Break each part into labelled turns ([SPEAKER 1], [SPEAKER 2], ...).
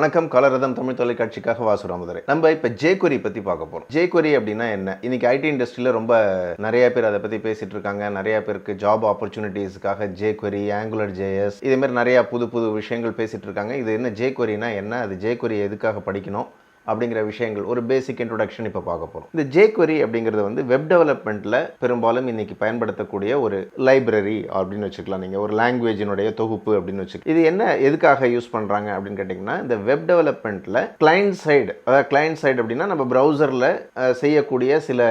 [SPEAKER 1] வணக்கம். கலரதம் தமிழ் தொலைக்காட்சிக்காக வாசு ராமதுரை. நம்ம இப்போ JQuery பற்றி பார்க்க போகிறோம். JQuery அப்படின்னா என்ன? இன்னைக்கு ஐடி இண்டஸ்ட்ரியில் ரொம்ப நிறைய பேர் அதை பற்றி பேசிட்டு இருக்காங்க. நிறைய பேருக்கு ஜாப் ஆப்பர்ச்சுனிட்டிஸ்க்காக JQuery, Angular JS இதே மாதிரி நிறைய புது புது விஷயங்கள் பேசிட்டு இருக்காங்க. இது என்ன JQueryனா என்ன? அது JQuery எதுக்காக படிக்கணும் அப்படிங்கிற விஷயங்கள் ஒரு பேசிக் இன்ட்ரோடக்ஷன் இப்போ பார்க்க போகிறோம். இந்த JQuery அப்படிங்கிறது வந்து வெப் டெவலப்மெண்ட்டில் பெரும்பாலும் இன்னைக்கு பயன்படுத்தக்கூடிய ஒரு லைப்ரரி அப்படின்னு வச்சுக்கலாம். நீங்கள் ஒரு லாங்குவேஜினுடைய தொகுப்பு அப்படின்னு வச்சுக்கலாம். இது என்ன எதுக்காக யூஸ் பண்ணுறாங்க அப்படின்னு கேட்டிங்கன்னா, இந்த வெப் டெவலப்மெண்ட்டில் கிளைண்ட் சைடு, அதாவது கிளைண்ட் சைடு அப்படின்னா நம்ம ப்ரௌசரில் செய்யக்கூடிய சில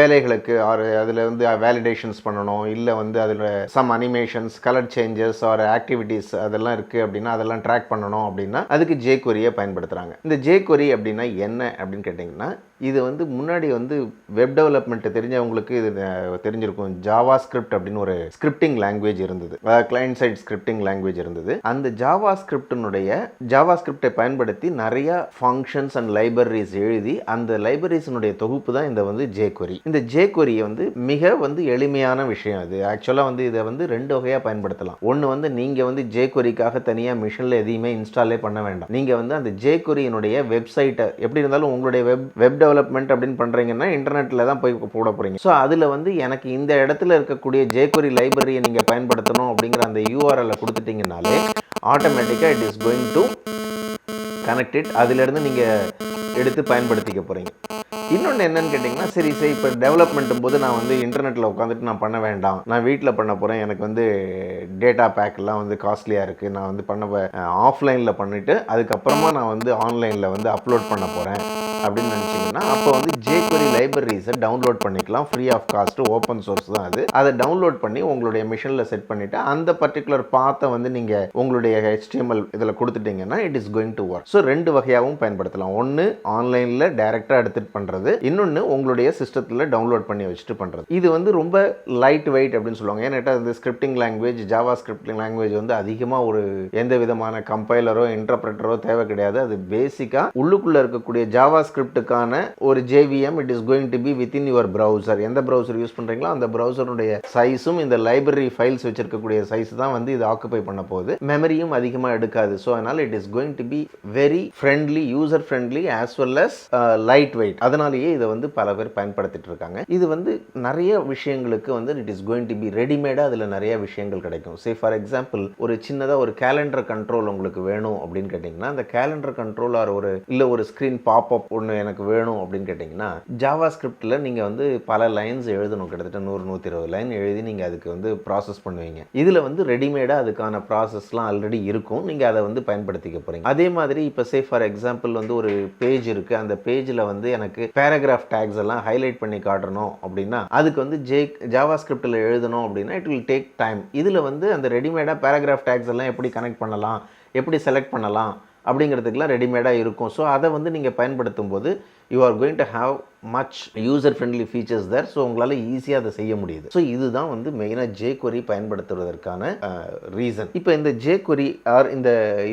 [SPEAKER 1] வேலைகளுக்கு அதில் வந்து வேலிடேஷன்ஸ் பண்ணணும், இல்லை வந்து அதில் some animations, colour changes or activities அதெல்லாம் இருக்குது அப்படின்னா அதெல்லாம் ட்ராக் பண்ணணும் அப்படின்னா அதுக்கு JQueryயை பயன்படுத்துகிறாங்க. இந்த JQuery அப்படின்னா என்ன அப்படின்னு கேட்டிங்கன்னா, இது வந்து முன்னாடி வந்து வெப் டெவலப்மெண்ட் தெரிஞ்சவங்களுக்கு இது தெரிஞ்சிருக்கும். JavaScript அப்படின்னு ஒரு ஸ்கிரிப்டிங் லாங்குவேஜ் இருந்தது, கிளைண்ட் சைட் ஸ்கிரிப்டிங் லாங்குவேஜ் இருந்தது. அந்த JavaScriptை பயன்படுத்தி நிறைய ஃபங்க்ஷன்ஸ் அண்ட் லைப்ரரிஸ் எழுதி அந்த லைப்ரரிஸினுடைய தொகுப்பு தான் இந்த வந்து JQuery. இந்த JQuery வந்து மிக வந்து எளிமையான விஷயம். இது ஆக்சுவலாக வந்து இதை வந்து ரெண்டு வகையாக பயன்படுத்தலாம். ஒன்று வந்து நீங்கள் வந்து JQueryக்காக தனியாக மிஷினில் எதையுமே இன்ஸ்டாலே பண்ண வேண்டாம். நீங்கள் வந்து அந்த JQueryனுடைய வெப்சைட்டை எப்படி இருந்தாலும் உங்களுடைய வெப் டெவலப்மெண்ட் அப்படின்னு பண்ணுறீங்கன்னா இன்டர்நெட்டில் தான் போய் போட போகிறீங்க. ஸோ அதில் வந்து எனக்கு இந்த இடத்துல இருக்கக்கூடிய JQuery லைப்ரரியை நீங்கள் பயன்படுத்தணும் அப்படிங்கிற அந்த URL கொடுத்துட்டீங்கனாலே ஆட்டோமேட்டிக்காக it is going to connect it. அதிலிருந்து நீங்கள் எடுத்து பயன்படுத்திக்க போகிறீங்க. இன்னொன்று என்னன்னு கேட்டிங்கன்னா, சரி இப்போ டெவலப்மெண்ட்டும் போது நான் வந்து இன்டர்நெட்டில் உட்காந்துட்டு நான் பண்ண வேண்டாம், நான் வீட்டில் பண்ண போகிறேன், எனக்கு வந்து டேட்டா பேக்கெல்லாம் வந்து காஸ்ட்லியாக இருக்குது, நான் வந்து ஆஃப்லைனில் பண்ணிவிட்டு அதுக்கப்புறமா நான் வந்து ஆன்லைனில் வந்து அப்லோட் பண்ண போகிறேன் அப்படின்னு நினச்சிங்கன்னா, அப்போ வந்து JQuery லைப்ரரிஸை டவுன்லோட் பண்ணிக்கலாம். Free of cost, open source தான் அது. அதை டவுன்லோட் பண்ணி உங்களுடைய மிஷினில் செட் பண்ணிவிட்டு அந்த பர்டிகுலர் பாத்தை வந்து நீங்கள் உங்களுடைய HTML இதில் கொடுத்துட்டீங்கன்னா it is going to work. So ரெண்டு வகையாகவும் பயன்படுத்தலாம். ஒன்று ஆன்லைனில் டைரெக்டாக எடுத்துகிட்டு பண்ணுறது, இன்னொன்று உங்களுடைய சிஸ்டத்தில் டவுன்லோட் பண்ணி வச்சுட்டு பண்ணுறது. இது வந்து ரொம்ப லைட் வெயிட் அப்படின்னு சொல்லுவாங்க. ஏன்னா இந்த ஸ்கிரிப்டிங் லாங்குவேஜ், JavaScript லாங்குவேஜ் வந்து அதிகமாக ஒரு எந்த விதமான கம்பைலரோ இன்டர்பிரட்டரோ தேவை கிடையாது. அது பேசிக்காக உள்ளுக்குள்ளே இருக்கக்கூடிய JavaScriptக்கான ஒரு JVM, it is going to be within your browser. எந்த ப்ரௌசர் யூஸ் பண்ணுறீங்களோ அந்த ப்ரௌசருடைய சைஸும் இந்த லைப்ரரி ஃபைல்ஸ் வச்சிருக்கக்கூடிய சைஸ் தான் வந்து இது ஆக்குபை பண்ண போகுது. மெமரியும் அதிகமாக எடுக்காது. ஸோ அதனால் it is going to be very friendly, user friendly as well as light weight. அதனாலேயே இதை வந்து பல பேர் பயன்படுத்திட்டு இருக்காங்க. இது வந்து நிறைய விஷயங்களுக்கு வந்து it is going to be ரெடிமேடாக அதில் நிறைய விஷயங்கள் கிடைக்கும். சே ஃபார் எக்ஸாம்பிள் ஒரு சின்னதாக ஒரு கேலண்டர் கண்ட்ரோல் உங்களுக்கு வேணும் அப்படின்னு கேட்டிங்கன்னா, அந்த கேலண்டர் கண்ட்ரோல் ஆர் ஒரு ஸ்க்ரீன் பாப்அப் ஒன்று எனக்கு வேணும் அப்படின்னு கேட்டிங்கன்னா, JavaScriptல நீங்கள் வந்து பல லைன்ஸ் எழுதணும். கிட்டத்தட்ட 100-120 லைன் எழுதி நீங்கள் அதுக்கு வந்து ப்ராசஸ் பண்ணுவீங்க. இதில் வந்து ரெடிமேடாக அதுக்கான ப்ராசஸ்லாம் ஆல்ரெடி இருக்கும். நீங்கள் அதை வந்து பயன்படுத்திக்க போகிறீங்க. அதே மாதிரி இப்போ சே ஃபார் எக்ஸாம்பிள் வந்து ஒரு பேஜ் இருக்குது, அந்த பேஜில் வந்து எனக்கு பேராகிராஃப் டேக்ஸ் எல்லாம் ஹைலைட் பண்ணி காட்டணும் அப்படின்னா அதுக்கு வந்து JavaScriptல எழுதணும் அப்படின்னா இட் வில் டேக் டைம். இதில் வந்து அந்த ரெடிமேடாக பேராகிராஃப் டேக்ஸ் எல்லாம் எப்படி கனெக்ட் பண்ணலாம், எப்படி செலக்ட் பண்ணலாம் அப்படிங்கிறதுக்கெல்லாம் ரெடிமேடாக இருக்கும். ஸோ அதை வந்து நீங்கள் பயன்படுத்தும் போது you are going to have much user friendly features there. So உங்களால் ஈஸியாக அதை செய்ய முடியுது. ஸோ இதுதான் வந்து மெயினாக JQuery பயன்படுத்துவதற்கான ரீசன். இப்போ இந்த JQuery ஆர்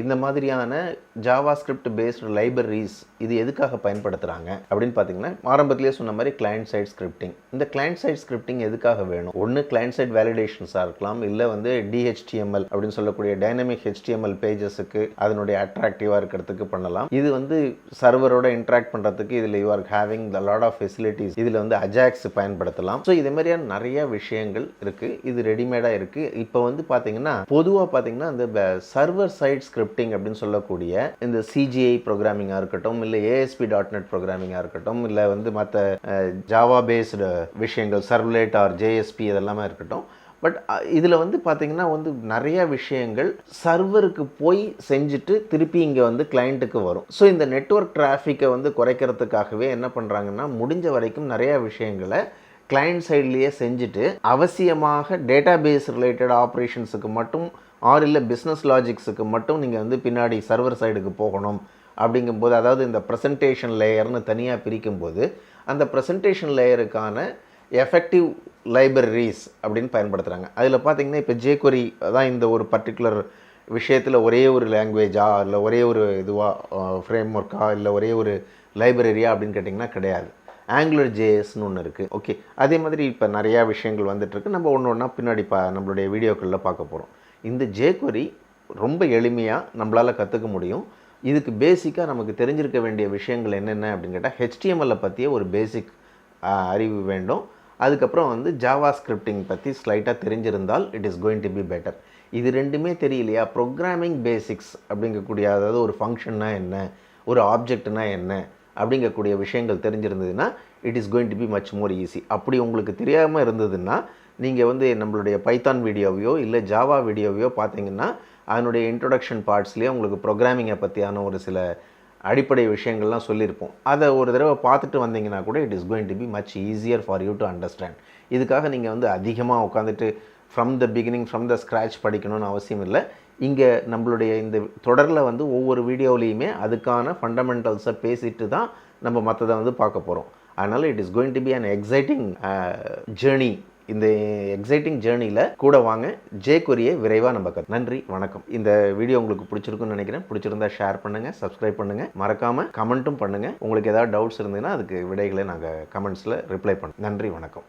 [SPEAKER 1] இந்த மாதிரியான JavaScript பேஸ்டு லைப்ரரிஸ் இது எதுக்காக பயன்படுத்துகிறாங்க அப்படின்னு பார்த்தீங்கன்னா, ஆரம்பத்திலேயே சொன்ன மாதிரி கிளைண்ட் சைட் ஸ்கிரிப்டிங். இந்த கிளைண்ட் சைட் ஸ்கிரிப்டிங் எதுக்காக வேணும்? ஒன்று கிளைண்ட் சைட் வேலிடேஷன்ஸாக இருக்கலாம், இல்லை வந்து DHTML அப்படின்னு சொல்லக்கூடிய டைனமிக் HTML பேஜஸுக்கு அதனுடைய அட்ராக்டிவாக இருக்கிறதுக்கு பண்ணலாம். இது வந்து சர்வரோட இன்ட்ராக்ட் பண்ணுறதுக்கு இதில் you are having the lot of facilities. இதில் வந்து அஜாக்ஸ் பயன்படுத்தலாம். ஸோ இதே மாதிரியான நிறைய விஷயங்கள் இருக்குது. இது ரெடிமேடாக இருக்குது. இப்போ வந்து பார்த்தீங்கன்னா பொதுவாக பார்த்தீங்கன்னா இந்த சர்வர் சைட் ஸ்கிரிப்டிங் அப்படின்னு சொல்லக்கூடிய இந்த CGI ப்ரோக்ராமிங்காக இருக்கட்டும், இல்லை ASP.NET ப்ரோக்ராமிங்காக இருக்கட்டும், இல்லை வந்து மற்ற ஜாவா பேஸ்டு விஷயங்கள் சர்வ்லெட் ஆர் JSP இதெல்லாமே இருக்கட்டும். பட் இதில் வந்து பார்த்திங்கன்னா வந்து நிறைய விஷயங்கள் சர்வருக்கு போய் செஞ்சுட்டு திருப்பி இங்கே வந்து கிளைண்ட்டுக்கு வரும். ஸோ இந்த நெட்வொர்க் டிராஃபிக்கை வந்து குறைக்கிறதுக்காகவே என்ன பண்ணுறாங்கன்னா, முடிஞ்ச வரைக்கும் நிறையா விஷயங்களை கிளைண்ட் சைட்லேயே செஞ்சுட்டு அவசியமாக டேட்டா பேஸ் ரிலேட்டட் ஆப்ரேஷன்ஸுக்கு மட்டும் ஆர் இல்லை பிஸ்னஸ் லாஜிக்ஸுக்கு மட்டும் நீங்கள் வந்து பின்னாடி சர்வர் சைடுக்கு போகணும் அப்படிங்கும்போது, அதாவது இந்த ப்ரெசன்டேஷன் லேயர்னு தனியாக பிரிக்கும்போது அந்த ப்ரெசன்டேஷன் லேயருக்கான எஃபெக்டிவ் லைப்ரரிஸ் அப்படின்னு பயன்படுத்துகிறாங்க. அதில் பார்த்தீங்கன்னா இப்போ JQuery தான் இந்த ஒரு பர்டிகுலர் விஷயத்தில் ஒரே ஒரு லாங்குவேஜா, இல்லை ஒரே ஒரு ஃப்ரேம் ஒர்க்கா, இல்லை ஒரே ஒரு லைப்ரரியா அப்படின்னு கேட்டிங்கன்னா கிடையாது. Angular JSன்னு ஒன்று இருக்குது. ஓகே, அதே மாதிரி இப்போ நிறையா விஷயங்கள் வந்துட்டுருக்கு. நம்ம ஒன்று ஒன்றா பின்னாடி நம்மளுடைய வீடியோக்களில் பார்க்க போகிறோம். இந்த JQuery ரொம்ப எளிமையாக நம்மளால் கற்றுக்க முடியும். இதுக்கு பேசிக்காக நமக்கு தெரிஞ்சிருக்க வேண்டிய விஷயங்கள் என்னென்ன அப்படின்னு கேட்டால் ஹெச்டிஎம்எல்லை பற்றிய ஒரு பேசிக் அறிவு வேண்டும். அதுக்கப்புறம் வந்து ஜாவா ஸ்கிரிப்டிங் பற்றி ஸ்லைட்டாக தெரிஞ்சிருந்தால் it is going to be better. இது ரெண்டுமே தெரியலையா, ப்ரோக்ராமிங் பேசிக்ஸ் அப்படிங்கக்கூடிய, அதாவது ஒரு ஃபங்க்ஷன்னா என்ன, ஒரு ஆப்ஜெக்ட்னா என்ன அப்படிங்கக்கூடிய விஷயங்கள் தெரிஞ்சிருந்ததுன்னா it is going to be much more easy. அப்படி உங்களுக்கு தெரியாமல் இருந்ததுன்னா நீங்கள் வந்து நம்மளுடைய பைத்தான் வீடியோவையோ இல்லை ஜாவா வீடியோவையோ பார்த்தீங்கன்னா அதனுடைய இன்ட்ரொடக்ஷன் பார்ட்ஸ்லேயே உங்களுக்கு ப்ரோக்ராமிங்கை பற்றியான ஒரு சில அடிப்படை விஷயங்கள்லாம் சொல்லியிருப்போம். அதை ஒரு தடவை பார்த்துட்டு வந்தீங்கன்னா கூட it is going to be much easier for you to understand. இதுக்காக நீங்கள் வந்து அதிகமாக உட்காந்துட்டு from the beginning from the scratch படிக்கணும்னு அவசியம் இல்லை. இங்கே நம்மளுடைய இந்த தொடரில் வந்து ஒவ்வொரு வீடியோலையுமே அதுக்கான ஃபண்டமெண்டல்ஸை பேசிட்டு தான் நம்ம மற்றதை வந்து பார்க்க போகிறோம். அதனால் it is going to be an exciting journey. இந்த எக்ஸைட்டிங் ஜேர்னியில் கூட வாங்க, JQueryயை விரைவாக நம்ம நன்றி, வணக்கம். இந்த வீடியோ உங்களுக்கு பிடிச்சிருக்குன்னு நினைக்கிறேன். பிடிச்சிருந்தா ஷேர் பண்ணுங்கள், சப்ஸ்கிரைப் பண்ணுங்கள், மறக்காமல் கமெண்ட்டும் பண்ணுங்கள். உங்களுக்கு ஏதாவது டவுட்ஸ் இருந்ததுன்னா அதுக்கு விடைகளை நாங்கள் கமெண்ட்ஸில் ரிப்ளை பண்ணுறோம். நன்றி, வணக்கம்.